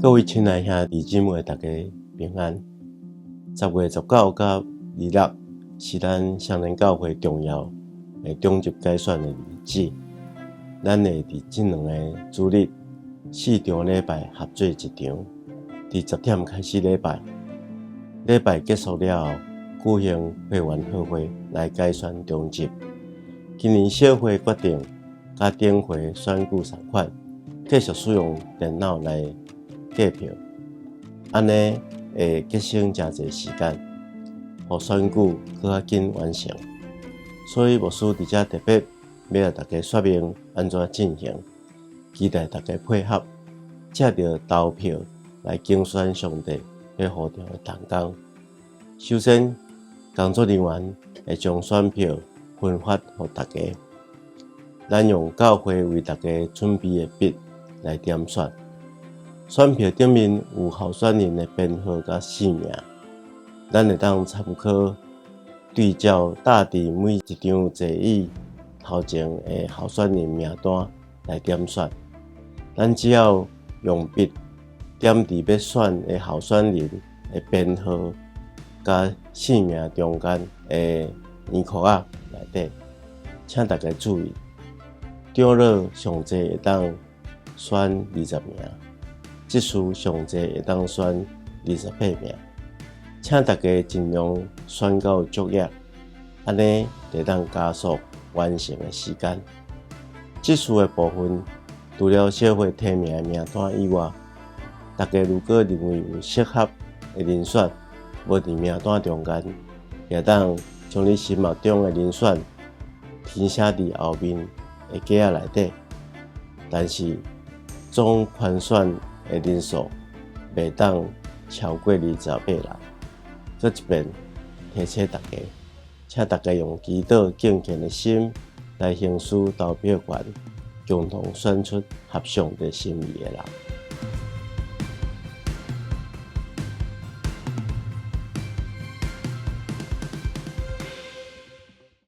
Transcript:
各位亲爱兄弟姊妹，大家平安。10月19到26是咱双连教会重要的中级改选的日子，咱会伫这两个主日4场礼拜合做一场，伫10点开始礼拜，礼拜结束了后，举行会员特会来改选中级。今年小会决定，甲顶回选举同款，继续使用电脑来计票，安尼会节省真侪时间，互选举更较紧完成。所以牧师伫遮特别要来大家说明安怎进行，期待大家配合，借着投票来竞选上帝要呼召的同工。首先，工作人员会将选票分发予大家，咱用教会为大家准备的笔来点选。选票顶面有候选人的编号甲姓名，咱会当参考对照大致每一张座椅头前的候选人名单来点选。咱只要用笔点伫要选的候选人的编号甲姓名中间的圆圈仔内底，请大家注意，中落上济会当选20名。即次上济会当选28名，请大家尽量选到足页，安尼会当加速完成的时间。即次的部分，除了小会提名的名单以外，大家如果认为有适合的人选，无伫名单中间，也当将你心目中的人选填写伫后面的格仔内底，但是总圈选的人数袂当超过28人。搁一遍提醒大家，请大家用祈祷敬虔的心来行使投票权，共同选出合上帝心意的人。